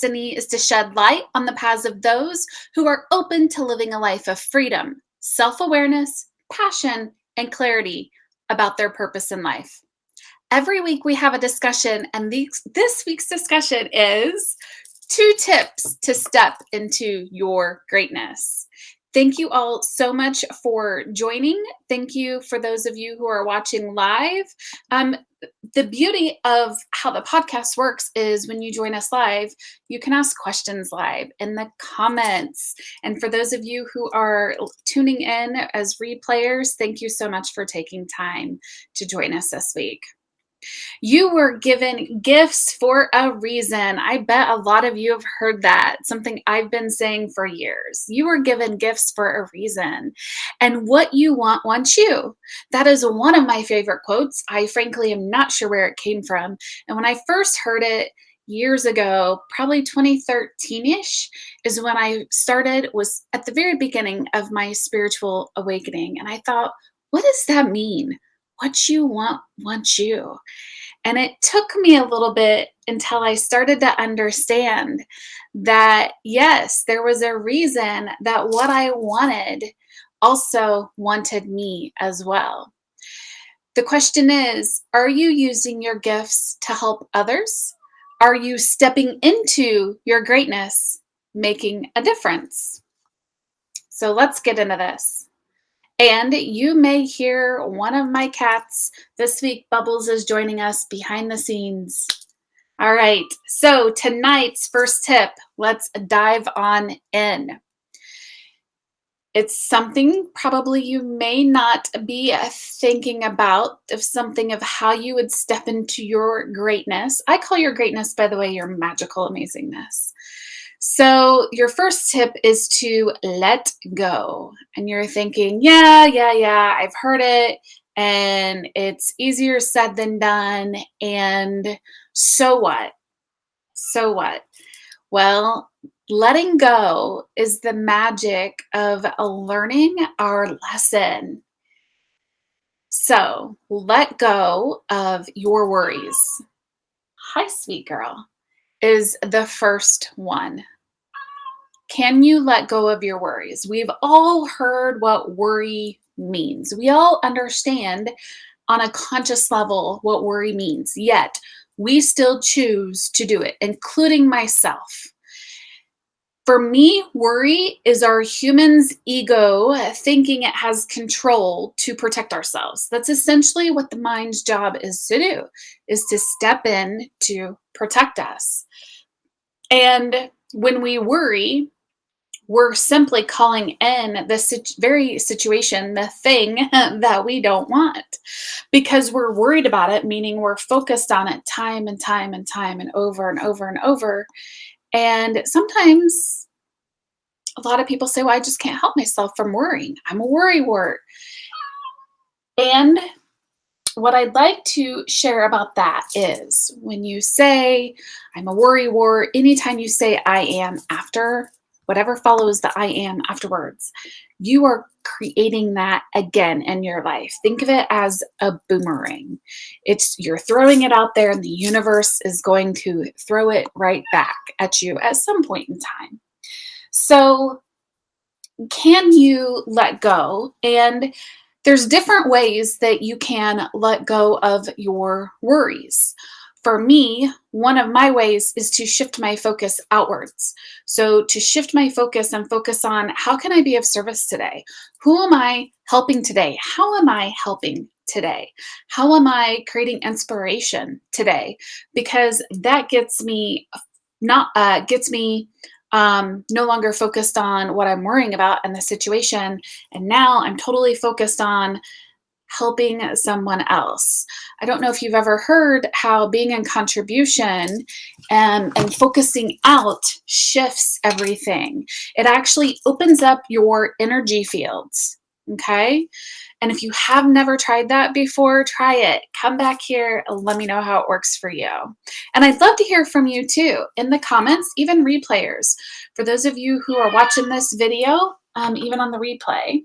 destiny is to shed light on the paths of those who are open to living a life of freedom, self-awareness, passion, and clarity about their purpose in life. Every week we have a discussion, and this week's discussion is 2 tips to step into your greatness. Thank you all so much for joining. Thank you for those of you who are watching live. The beauty of how the podcast works is when you join us live, you can ask questions live in the comments. And for those of you who are tuning in as replayers, thank you so much for taking time to join us this week. You were given gifts for a reason. I bet a lot of you have heard that, something I've been saying for years. You were given gifts for a reason, and what you want wants you. That is one of my favorite quotes. I frankly am not sure where it came from. And when I first heard it years ago, probably 2013-ish, is when I was at the very beginning of my spiritual awakening. And I thought, what does that mean? What you want wants you. And it took me a little bit until I started to understand that, yes, there was a reason that what I wanted also wanted me as well. The question is, are you using your gifts to help others? Are you stepping into your greatness, making a difference? So let's get into this. And you may hear one of my cats. This week, Bubbles is joining us behind the scenes. All right, so tonight's first tip, let's dive on in. It's something probably you may not be thinking about, of how you would step into your greatness. I call your greatness, by the way, your magical amazingness. So your first tip is to let go. And you're thinking, yeah, I've heard it, and it's easier said than done. And so what? So what? Well, letting go is the magic of learning our lesson. So let go of your worries. Hi, sweet girl, is the first one. Can you let go of your worries? We've all heard what worry means. We all understand on a conscious level what worry means, yet we still choose to do it, including myself. For me, worry is our human's ego thinking it has control to protect ourselves. That's essentially what the mind's job is to do, is to step in to protect us. And when we worry, we're simply calling in the very situation, the thing that we don't want, because we're worried about it, meaning we're focused on it time and time and time and over and over and over. And sometimes a lot of people say, well, I just can't help myself from worrying. I'm a worrywart. And what I'd like to share about that is when you say, I'm a worrywart, anytime you say I am after whatever follows the I am afterwards, you are creating that again in your life. Think of it as a boomerang. You're throwing it out there, and the universe is going to throw it right back at you at some point in time. So can you let go? And there's different ways that you can let go of your worries. For me, one of my ways is to shift my focus outwards. So to shift my focus and focus on, how can I be of service today? Who am I helping today? How am I helping today? How am I creating inspiration today? Because that gets me no longer focused on what I'm worrying about and the situation. And now I'm totally focused on helping someone else. I don't know if you've ever heard how being in contribution and focusing out shifts everything. It actually opens up your energy fields. Okay. And if you have never tried that before, try it. Come back here and let me know how it works for you. And I'd love to hear from you too in the comments, even replayers. For those of you who are watching this video, even on the replay,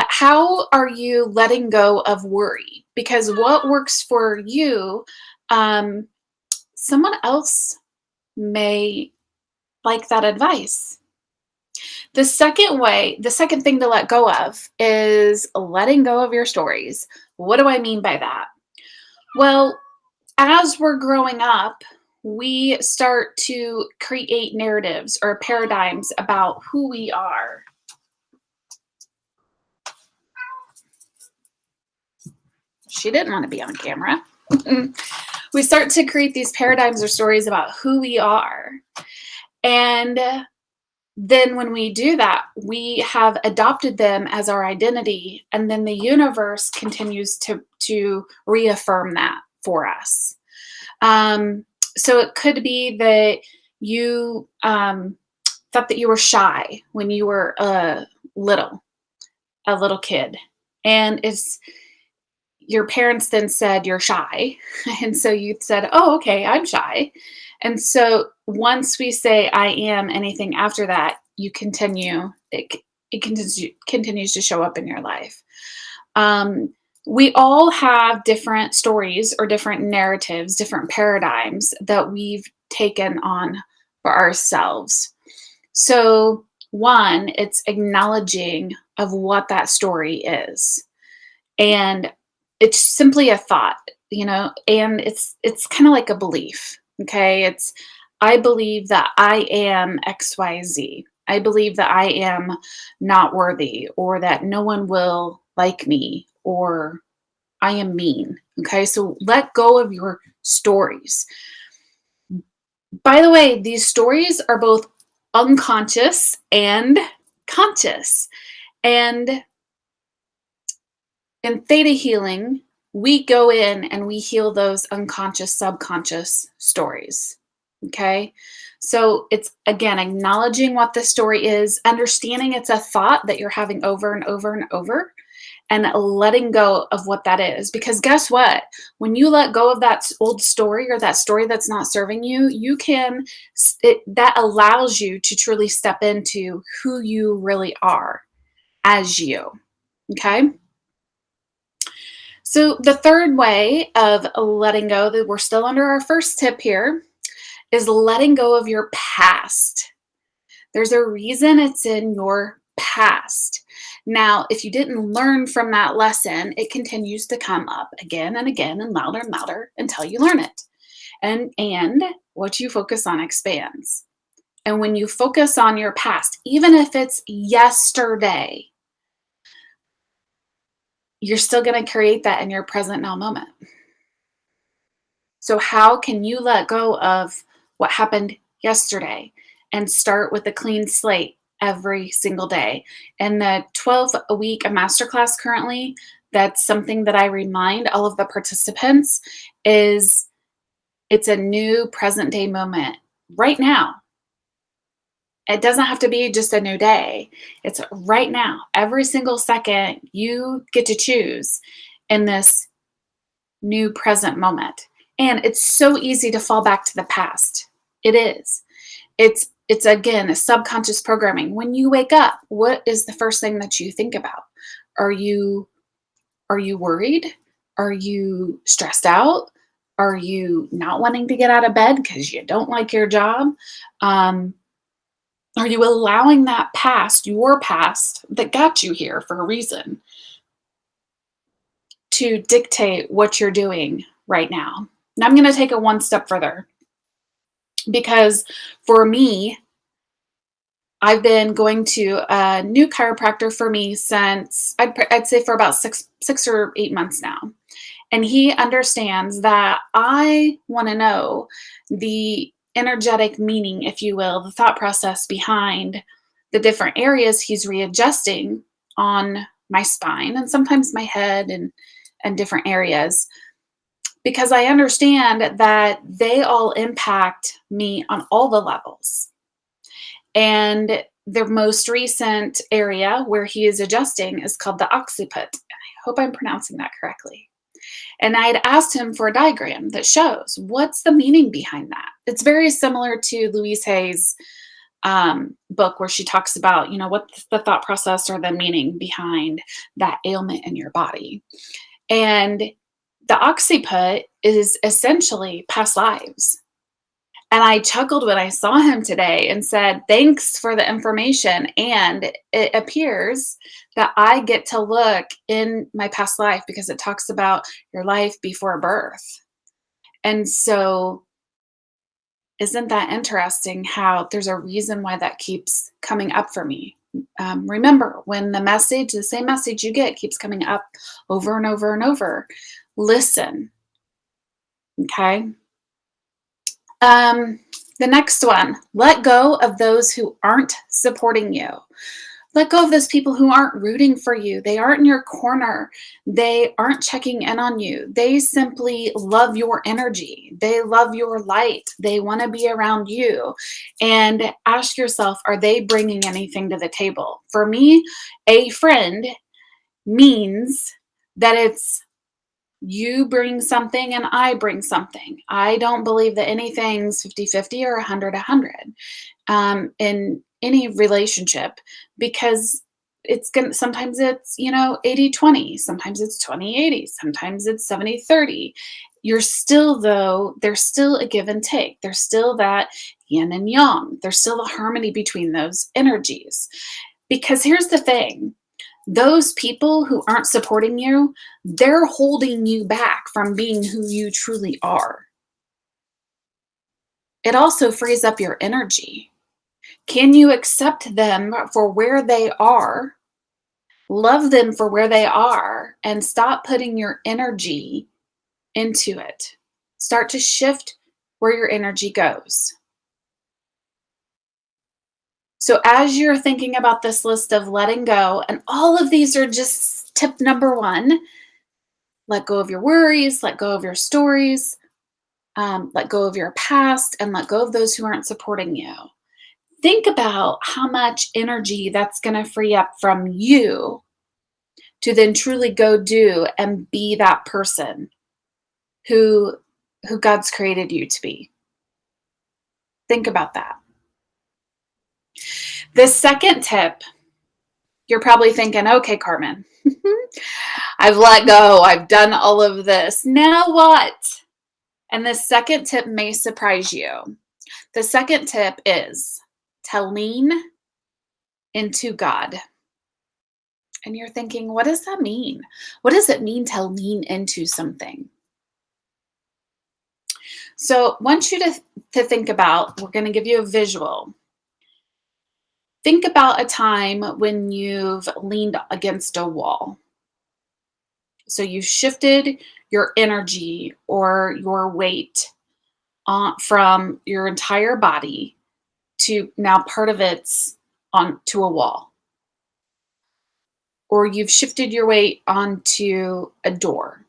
how are you letting go of worry? Because what works for you someone else may like that advice. The second thing to let go of is letting go of your stories. What do I mean by that? Well, as we're growing up, we start to create narratives or paradigms about who we are. She didn't want to be on camera. We start to create these paradigms or stories about who we are. And then when we do that, we have adopted them as our identity. And then the universe continues to reaffirm that for us. So it could be that you thought that you were shy when you were a little kid. And it's your parents then said you're shy. And so you said, oh, okay, I'm shy. And so once we say I am anything after that, it continues to show up in your life. We all have different stories or different narratives, different paradigms that we've taken on for ourselves. So one, it's acknowledging of what that story is. And it's simply a thought, and it's kind of like a belief. Okay. I believe that I am XYZ. I believe that I am not worthy, or that no one will like me, or I am mean. Okay. So let go of your stories. By the way, these stories are both unconscious and conscious. And in theta healing, we go in and we heal those unconscious, subconscious stories. Okay. So it's, again, acknowledging what the story is, understanding it's a thought that you're having over and over and over, and letting go of what that is. Because guess what? When you let go of that old story, or that story that's not serving you, that allows you to truly step into who you really are as you. Okay. So the third way of letting go, that we're still under our first tip here, is letting go of your past. There's a reason it's in your past. Now, if you didn't learn from that lesson, it continues to come up again and again and louder until you learn it. And what you focus on expands. And when you focus on your past, even if it's yesterday, you're still going to create that in your present now moment. So how can you let go of what happened yesterday and start with a clean slate every single day? And the 12-week masterclass currently, that's something that I remind all of the participants is it's a new present day moment right now. It doesn't have to be just a new day. It's right now. Every single second you get to choose in this new present moment. And it's so easy to fall back to the past. It is. It's again, a subconscious programming. When you wake up, what is the first thing that you think about? Are you worried? Are you stressed out? Are you not wanting to get out of bed because you don't like your job? Are you allowing that past, your past that got you here for a reason, to dictate what you're doing right now? Now I'm going to take it one step further, because for me, I've been going to a new chiropractor for me since I'd say for about six or 8 months now. And he understands that I want to know the energetic meaning, if you will, the thought process behind the different areas he's readjusting on my spine and sometimes my head and different areas, because I understand that they all impact me on all the levels. And the most recent area where he is adjusting is called the occiput. And I hope I'm pronouncing that correctly. And I had asked him for a diagram that shows what's the meaning behind that. It's very similar to Louise Hay's book, where she talks about, what's the thought process or the meaning behind that ailment in your body. And the occiput is essentially past lives. And I chuckled when I saw him today and said, "Thanks for the information." And it appears that I get to look in my past life because it talks about your life before birth. And so, isn't that interesting how there's a reason why that keeps coming up for me? Remember, when the same message you get keeps coming up over and over and over, listen, okay? Um, the next one, let go of those who aren't supporting you. Let go of those people who aren't rooting for you. They aren't in your corner. They aren't checking in on you. They simply love your energy. They love your light. They want to be around you. And ask yourself, are they bringing anything to the table? For me, a friend means that it's you bring something and I bring something. I don't believe that anything's 50-50 or 100-100 in any relationship, because it's going to, sometimes it's, 80-20, sometimes it's 20-80, sometimes it's 70-30. You're still, though, there's still a give and take. There's still that yin and yang. There's still a harmony between those energies. Because here's the thing, those people who aren't supporting you, they're holding you back from being who you truly are. It also frees up your energy. Can you accept them for where they are, love them for where they are, and stop putting your energy into it? Start to shift where your energy goes. So, as you're thinking about this list of letting go, and all of these are just tip number one, let go of your worries, let go of your stories, let go of your past, and let go of those who aren't supporting you. Think about how much energy that's going to free up from you to then truly go do and be that person who God's created you to be. Think about that. The second tip, you're probably thinking, okay, Karmen, I've let go. I've done all of this. Now what? And the second tip may surprise you. The second tip is to lean into God. And you're thinking, what does that mean? What does it mean to lean into something? So I want you to think about, we're going to give you a visual. Think about a time when you've leaned against a wall. So you shifted your energy or your weight from your entire body to now part of it's onto a wall. Or you've shifted your weight onto a door.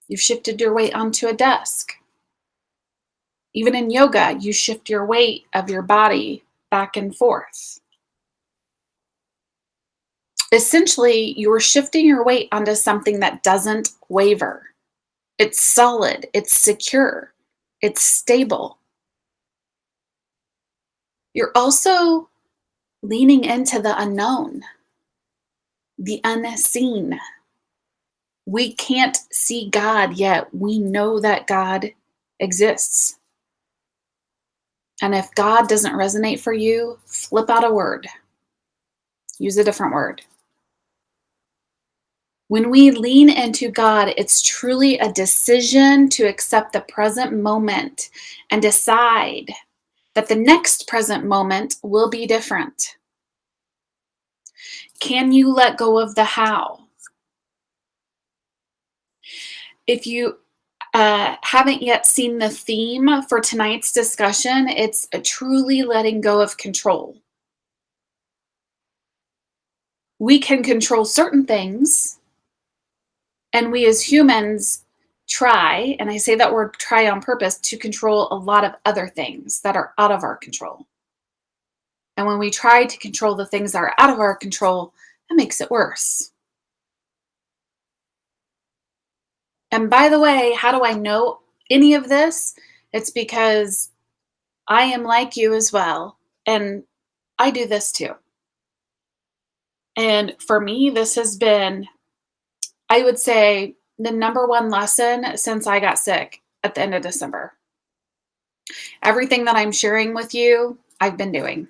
You've shifted your weight onto a desk. Even in yoga, you shift your weight of your body back and forth. Essentially, you're shifting your weight onto something that doesn't waver. It's solid, it's secure, it's stable. You're also leaning into the unknown, the unseen. We can't see God yet. We know that God exists. And if God doesn't resonate for you, flip out a word. Use a different word. When we lean into God, it's truly a decision to accept the present moment and decide that the next present moment will be different. Can you let go of the how? If you haven't yet seen the theme for tonight's discussion, it's a truly letting go of control. We can control certain things, and we as humans try, and I say that word try on purpose, to control a lot of other things that are out of our control. And when we try to control the things that are out of our control, that makes it worse. And by the way, how do I know any of this? It's because I am like you as well. And I do this too. And for me, this has been, I would say, the number one lesson since I got sick at the end of December. Everything that I'm sharing with you, I've been doing.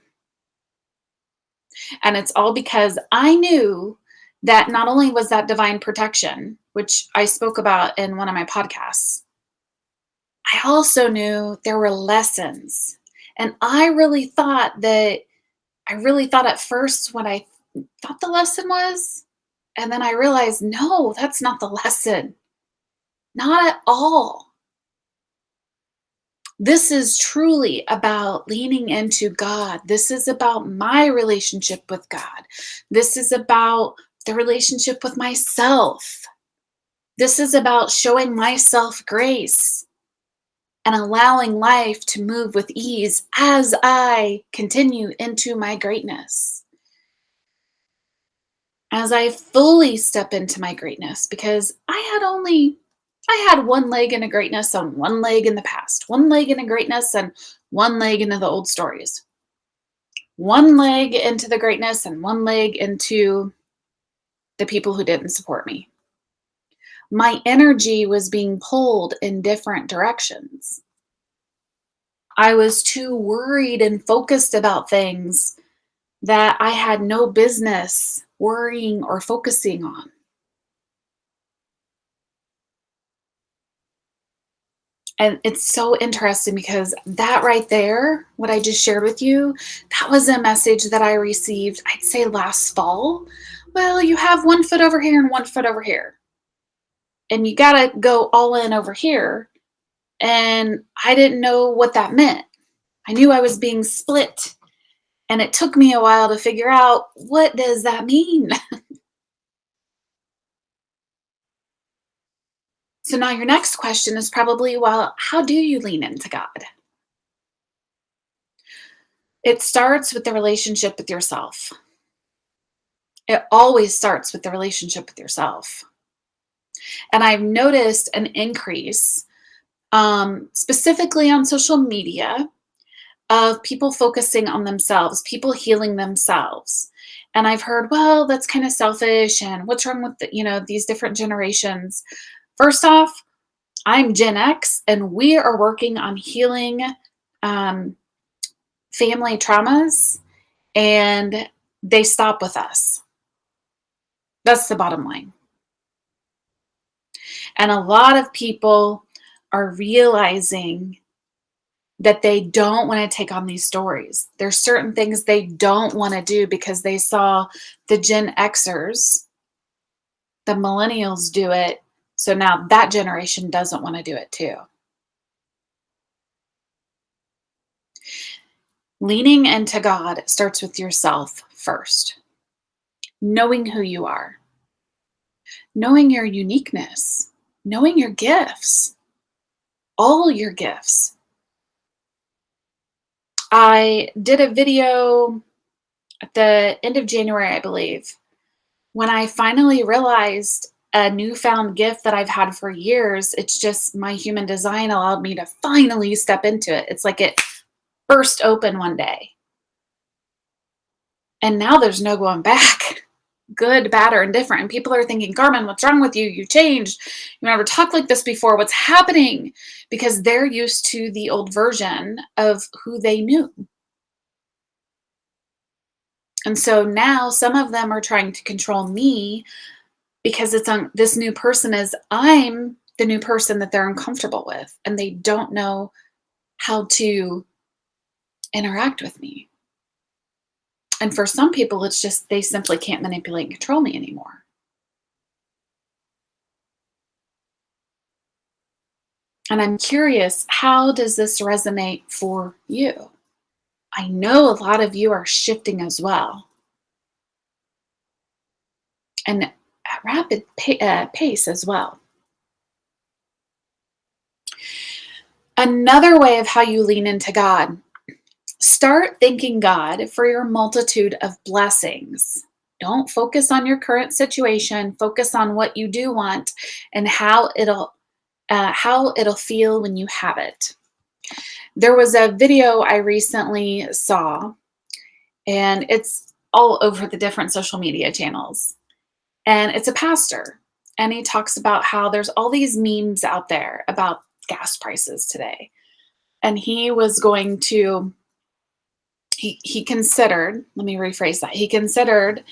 And it's all because I knew that not only was that divine protection, which I spoke about in one of my podcasts, I also knew there were lessons. And I really thought at first what I thought the lesson was. And then I realized, no, that's not the lesson. Not at all. This is truly about leaning into God. This is about my relationship with God. This is about the relationship with myself. This is about showing myself grace and allowing life to move with ease as I continue into my greatness. As I fully step into my greatness, because I had one leg in a greatness and one leg in the past, one leg in a greatness and one leg into the old stories, one leg into the greatness and one leg into the people who didn't support me. My energy was being pulled in different directions. I was too worried and focused about things that I had no business worrying or focusing on. And it's so interesting because that right there, what I just shared with you, that was a message that I received, I'd say last fall. Well, you have 1 foot over here and 1 foot over here, and you got to go all in over here. And I didn't know what that meant. I knew I was being split, and it took me a while to figure out, what does that mean? So now your next question is probably, well, how do you lean into God? It starts with the relationship with yourself. It always starts with the relationship with yourself. And I've noticed an increase, specifically on social media, of people focusing on themselves, people healing themselves. And I've heard, well, that's kind of selfish. And what's wrong with these different generations? First off, I'm Gen X, and we are working on healing um, family traumas, and they stop with us. That's the bottom line. And a lot of people are realizing that they don't want to take on these stories. There's certain things they don't want to do because they saw the Gen Xers, the millennials do it. So now that generation doesn't want to do it too. Leaning into God starts with yourself first. Knowing who you are, knowing your uniqueness, knowing your gifts, all your gifts. I did a video at the end of January, I believe, when I finally realized a newfound gift that I've had for years. It's just my human design allowed me to finally step into it. It's like it burst open one day. And now there's no going back. Good, bad, or indifferent. And people are thinking, Karmen, what's wrong with you? You changed. You never talked like this before. What's happening? Because they're used to the old version of who they knew. And so now some of them are trying to control me because it's on this new person is I'm the new person that they're uncomfortable with, and they don't know how to interact with me. And for some people, it's just they simply can't manipulate and control me anymore. And I'm curious, how does this resonate for you? I know a lot of you are shifting as well, and at rapid pace as well. Another way of how you lean into God, start thanking God for your multitude of blessings. Don't focus on your current situation. Focus on what you do want and how it'll feel when you have it. There was a video I recently saw, and it's all over the different social media channels. And it's a pastor, and he talks about how there's all these memes out there about gas prices today. And he was going to, he considered, let me rephrase that, he considered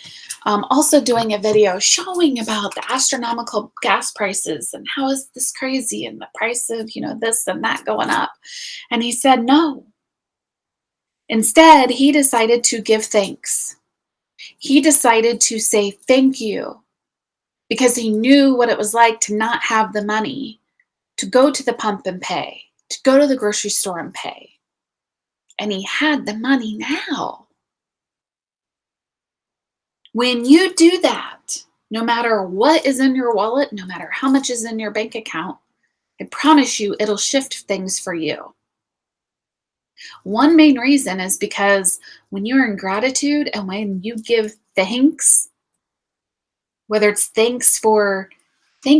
also doing a video showing about the astronomical gas prices and how is this crazy and the price of, this and that going up. And he said no. Instead, he decided to give thanks. He decided to say thank you because he knew what it was like to not have the money to go to the pump and pay, to go to the grocery store and pay. And he had the money now. When you do that, no matter what is in your wallet, no matter how much is in your bank account, I promise you it'll shift things for you. One main reason is because when you're in gratitude and when you give thanks, whether it's thank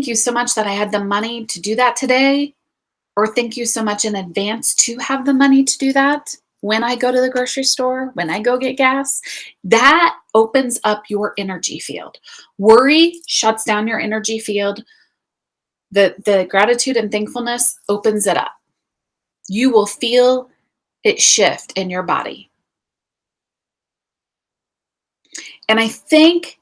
you so much that I had the money to do that today, or thank you so much in advance to have the money to do that when I go to the grocery store, when I go get gas, that opens up your energy field. Worry shuts down your energy field. The gratitude and thankfulness opens it up. You will feel it shift in your body. And I think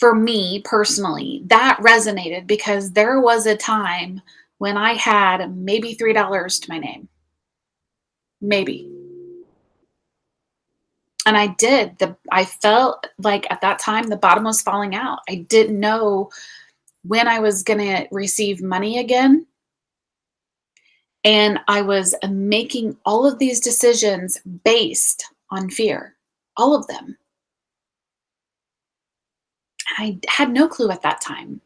for me personally, that resonated because there was a time when I had maybe $3 to my name. Maybe. And I felt like at that time the bottom was falling out. I didn't know when I was going to receive money again. And I was making all of these decisions based on fear, all of them. I had no clue at that time.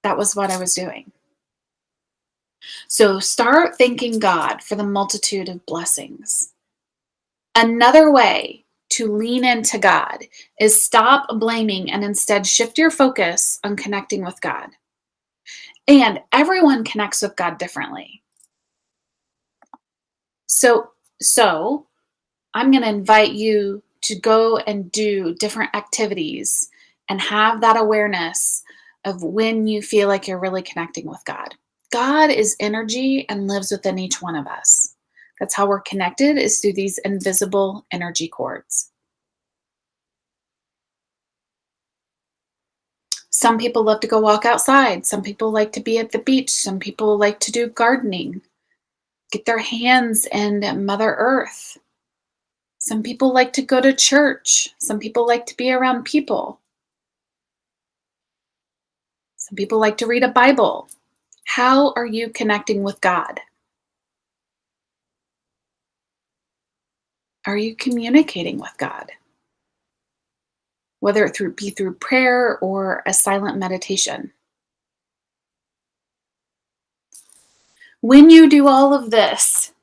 That was what I was doing. So start thanking God for the multitude of blessings. Another way to lean into God is stop blaming and instead shift your focus on connecting with God. And everyone connects with God differently. So I'm going to invite you to go and do different activities and have that awareness of when you feel like you're really connecting with God. God is energy and lives within each one of us. That's how we're connected, is through these invisible energy cords. Some people love to go walk outside. Some people like to be at the beach. Some people like to do gardening, get their hands in Mother Earth. Some people like to go to church. Some people like to be around people. Some people like to read a Bible. How are you connecting with God? Are you communicating with God? Whether it be through prayer or a silent meditation. When you do all of this,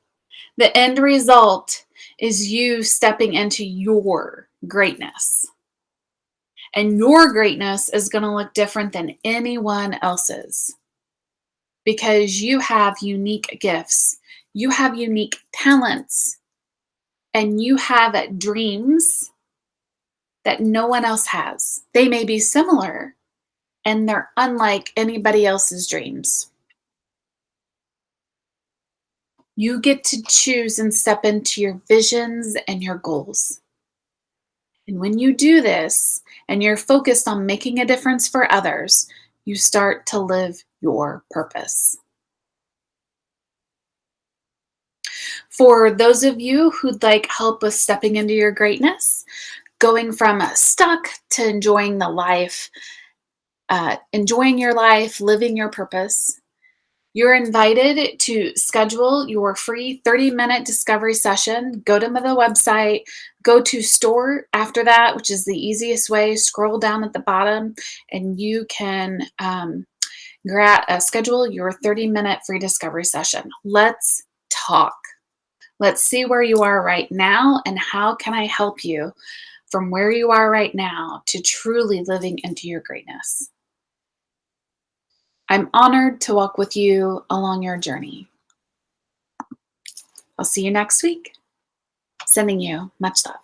the end result is you stepping into your greatness. And your greatness is going to look different than anyone else's because you have unique gifts, you have unique talents, and you have dreams that no one else has. They may be similar and they're unlike anybody else's dreams. You get to choose and step into your visions and your goals. And when you do this and you're focused on making a difference for others, you start to live your purpose. For those of you who'd like help with stepping into your greatness, going from stuck to enjoying the life, enjoying your life, living your purpose, you're invited to schedule your free 30-minute discovery session. Go to the website, go to store after that, which is the easiest way. Scroll down at the bottom and you can schedule your 30-minute free discovery session. Let's talk. Let's see where you are right now and how can I help you from where you are right now to truly living into your greatness. I'm honored to walk with you along your journey. I'll see you next week. Sending you much love.